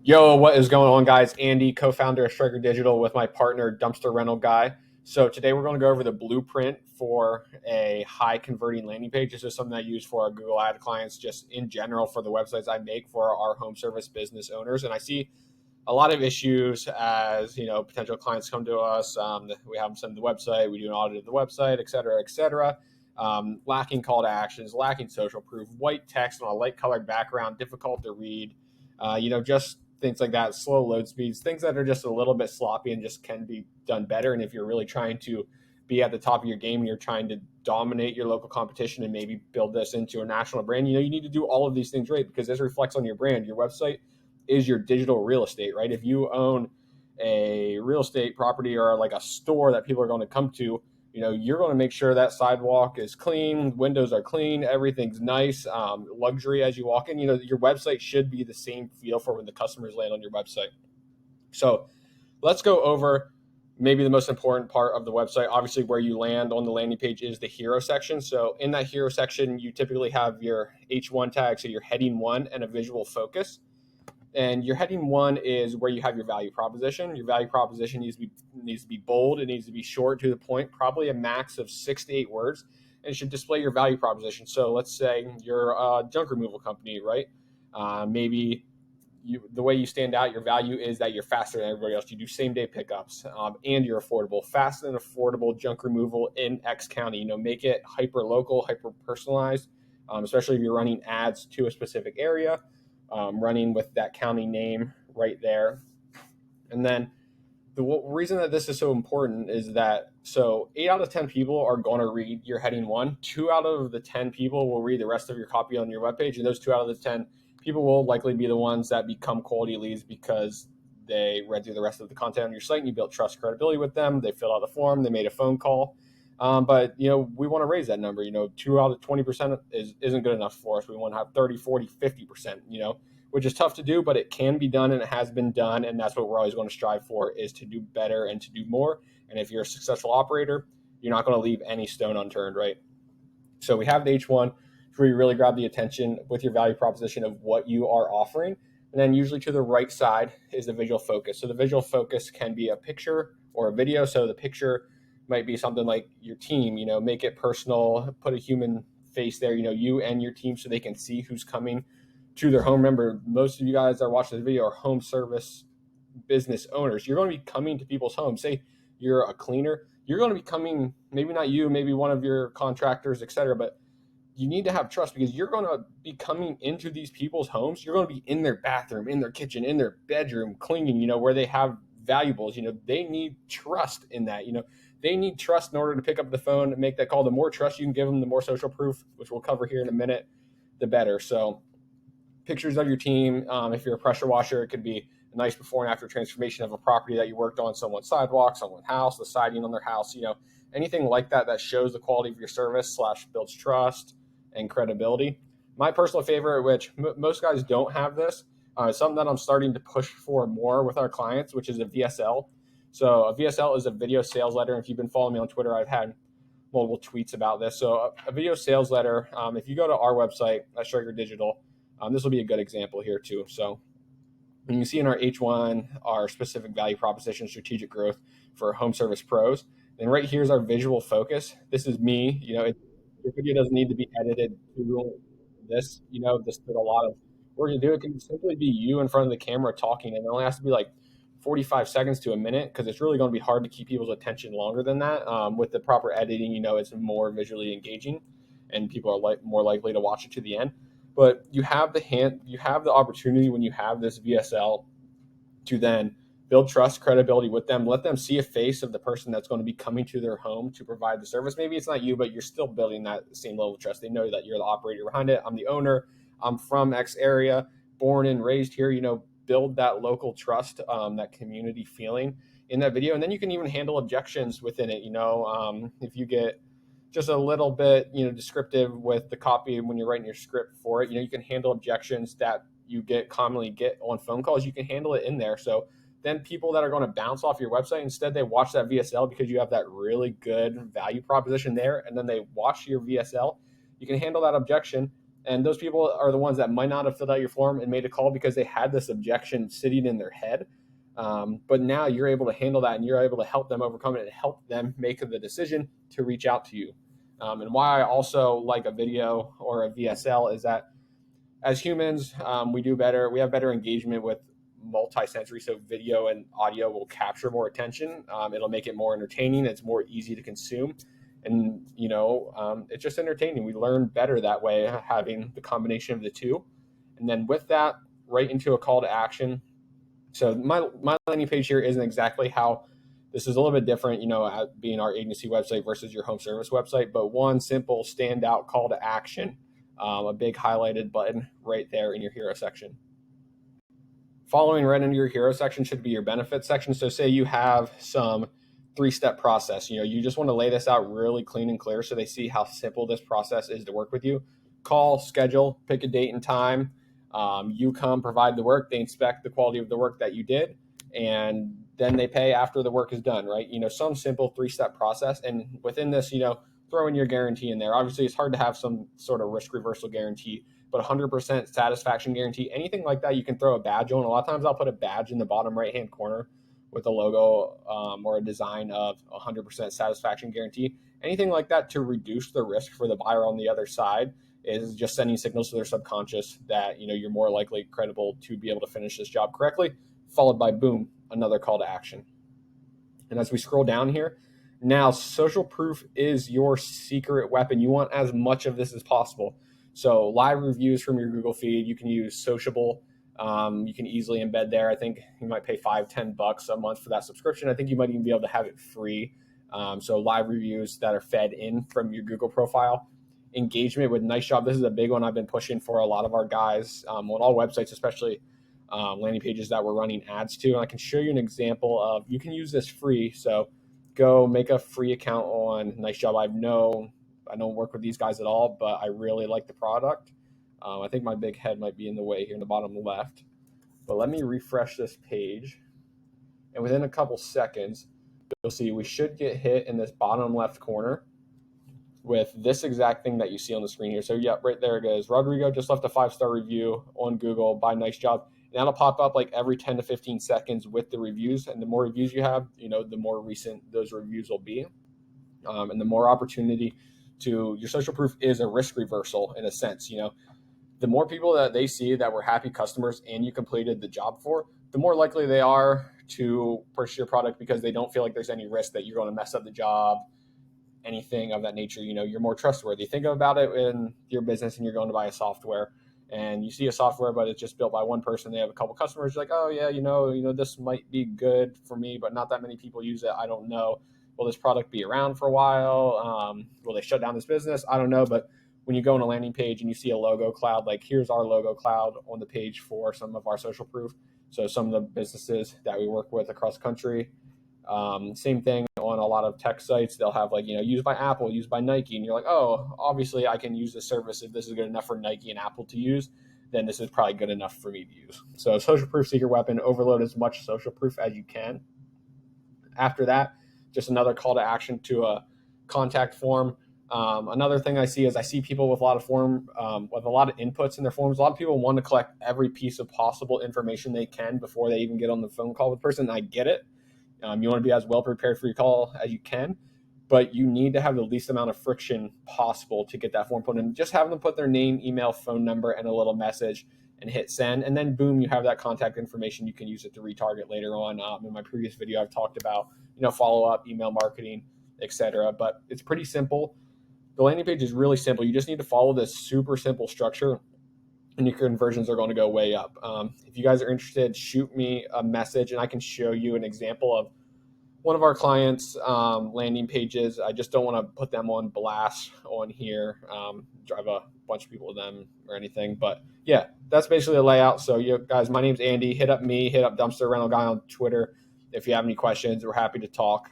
Yo, what is going on, guys? Andy, co-founder of Stryker Digital, with my partner, Dumpster Rental Guy. So today we're going to go over the blueprint for a high converting landing page. This is something I use for our Google Ad clients, just in general for the websites I make for our home service business owners. And I see a lot of issues as potential clients come to us. We have them send the website, we do an audit of the website, et cetera, et cetera. Lacking call to actions, lacking social proof, white text on a light colored background, difficult to read. Just things like that, slow load speeds, things that are just a little bit sloppy and just can be done better. And if you're really trying to be at the top of your game and you're trying to dominate your local competition and maybe build this into a national brand, you need to do all of these things right, because this reflects on your brand. Your website is your digital real estate, right? If you own a real estate property or like a store that people are going to come to, you're going to make sure that sidewalk is clean, windows are clean, everything's nice, luxury as you walk in. Your website should be the same feel for when the customers land on your website. So let's go over maybe the most important part of the website. Obviously, where you land on the landing page is the hero section. So in that hero section, you typically have your H1 tag, so your heading 1 and a visual focus. And your heading 1 is where you have your value proposition. Your value proposition needs to be bold. It needs to be short, to the point, probably a max of 6 to 8 words. And it should display your value proposition. So let's say you're a junk removal company, right? Maybe the way you stand out, your value is that you're faster than everybody else. You do same day pickups, and you're affordable. Fast and affordable junk removal in X county. Make it hyper local, hyper personalized, especially if you're running ads to a specific area. Running with that county name right there. And then the reason that this is so important is that 8 out of 10 people are going to read your heading 1. 2 out of the 10 people will read the rest of your copy on your webpage. And those 2 out of the 10 people will likely be the ones that become quality leads because they read through the rest of the content on your site and you built trust, credibility with them. They filled out a form, they made a phone call. But we want to raise that number. 2 out of 20% isn't good enough for us. We want to have 30, 40, 50%, which is tough to do, but it can be done and it has been done. And that's what we're always going to strive for, is to do better and to do more. And if you're a successful operator, you're not going to leave any stone unturned, right? So we have the H1, where you really grab the attention with your value proposition of what you are offering. And then usually to the right side is the visual focus. So the visual focus can be a picture or a video. So the picture might be something like your team, make it personal, put a human face there, you and your team, so they can see who's coming to their home. Remember, most of you guys that are watching this video are home service business owners. You're going to be coming to people's homes. Say you're a cleaner, you're going to be coming, maybe not you, maybe one of your contractors, et cetera, but you need to have trust, because you're going to be coming into these people's homes. You're going to be in their bathroom, in their kitchen, in their bedroom, cleaning, where they have valuables. They need trust in that. They need trust in order to pick up the phone and make that call. The more trust you can give them, the more social proof, which we'll cover here in a minute, the better. So pictures of your team. If you're a pressure washer, it could be a nice before and after transformation of a property that you worked on, someone's sidewalk, someone's house, the siding on their house, anything like that shows the quality of your service / builds trust and credibility. My personal favorite, which most guys don't have this, is something that I'm starting to push for more with our clients, which is a VSL. So a VSL is a video sales letter. If you've been following me on Twitter, I've had multiple tweets about this. So a video sales letter, if you go to our website at Stryker Digital, this will be a good example here too. So you can see in our H1, our specific value proposition, strategic growth for home service pros. And right here is our visual focus. This is me. Your video doesn't need to be edited to this. This did a lot of work to do. It can simply be you in front of the camera talking, and it only has to be like 45 seconds to a minute, because it's really going to be hard to keep people's attention longer than that. With the proper editing, it's more visually engaging, and people are more likely to watch it to the end. But you have the opportunity when you have this VSL to then build trust, credibility with them, let them see a face of the person that's going to be coming to their home to provide the service. Maybe it's not you, but you're still building that same level of trust. They know that you're the operator behind it. I'm the owner. I'm from X area, born and raised here. Build that local trust, that community feeling in that video. And then you can even handle objections within it. If you get just a little bit, descriptive with the copy when you're writing your script for it, you can handle objections that you commonly get on phone calls. You can handle it in there. So then people that are going to bounce off your website, instead they watch that VSL because you have that really good value proposition there, and then they watch your VSL. You can handle that objection, And those people are the ones that might not have filled out your form and made a call because they had this objection sitting in their head. But now you're able to handle that and you're able to help them overcome it and help them make the decision to reach out to you. And why I also like a video or a VSL is that as humans, we do better. We have better engagement with multi-sensory, so video and audio will capture more attention. It'll make it more entertaining. It's more easy to consume, and it's just entertaining. We learn better that way, having the combination of the two. And then with that, right into a call to action. So my landing page here isn't exactly how. This is a little bit different, being our agency website versus your home service website, but one simple standout call to action, a big highlighted button right there in your hero section. Following right into your hero section should be your benefits section. So say you have some 3-step process, you just want to lay this out really clean and clear so they see how simple this process is to work with you. Call, schedule, pick a date and time. You come, provide the work, they inspect the quality of the work that you did, and then they pay after the work is done, right? Some simple 3-step process. And within this, throw in your guarantee in there. Obviously, it's hard to have some sort of risk reversal guarantee, but 100% satisfaction guarantee, anything like that, you can throw a badge on. A lot of times I'll put a badge in the bottom right-hand corner with a logo or a design of 100% satisfaction guarantee. Anything like that to reduce the risk for the buyer on the other side is just sending signals to their subconscious that, you're more likely credible to be able to finish this job correctly, followed by, boom, another call to action. And as we scroll down here, now social proof is your secret weapon. You want as much of this as possible. So live reviews from your Google feed, you can use Sociable. You can easily embed there. I think you might pay $5-10 a month for that subscription. I think you might even be able to have it free. So live reviews that are fed in from your Google profile. Engagement with Nice Job. This is a big one I've been pushing for a lot of our guys on all websites, especially landing pages that we're running ads to. And I can show you an example of, you can use this free. So go make a free account on Nice Job. I don't work with these guys at all, but I really like the product. I think my big head might be in the way here in the bottom left. But let me refresh this page. And within a couple seconds, you'll see we should get hit in this bottom left corner with this exact thing that you see on the screen here. So yeah, right there it goes. Rodrigo just left a 5-star review on Google by Nice Job. And that'll pop up like every 10 to 15 seconds with the reviews. And the more reviews you have, the more recent those reviews will be. And the more opportunity to, your social proof is a risk reversal in a sense. The more people that they see that were happy customers and you completed the job for, the more likely they are to purchase your product because they don't feel like there's any risk that you're going to mess up the job, anything of that nature. You're more trustworthy. Think about it in your business and you're going to buy a software and you see a software, but it's just built by one person. They have a couple customers. You're like, oh yeah, this might be good for me, but not that many people use it. I don't know. Will this product be around for a while? Will they shut down this business? I don't know. But when you go on a landing page and you see a logo cloud, like here's our logo cloud on the page for some of our social proof. So some of the businesses that we work with across the country, same thing on a lot of tech sites. They'll have used by Apple, used by Nike. And you're like, oh, obviously I can use this service. If this is good enough for Nike and Apple to use, then this is probably good enough for me to use. So social proof secret weapon, overload as much social proof as you can. After that, just another call to action to a contact form. Another thing I see is people with a lot of with a lot of inputs in their forms. A lot of people want to collect every piece of possible information they can before they even get on the phone call with the person. I get it. You want to be as well prepared for your call as you can, but you need to have the least amount of friction possible to get that form put in. Just have them put their name, email, phone number, and a little message and hit send. And then boom, you have that contact information. You can use it to retarget later on. In my previous video, I've talked about, follow-up, email marketing, etc. But it's pretty simple. The landing page is really simple. You just need to follow this super simple structure and your conversions are going to go way up. If you guys are interested, shoot me a message and I can show you an example of one of our clients' landing pages. I just don't want to put them on blast on here, drive a bunch of people with them or anything. But yeah, that's basically the layout. So guys, my name's Andy. Hit up me, hit up Dumpster Rental Guy on Twitter. If you have any questions, we're happy to talk.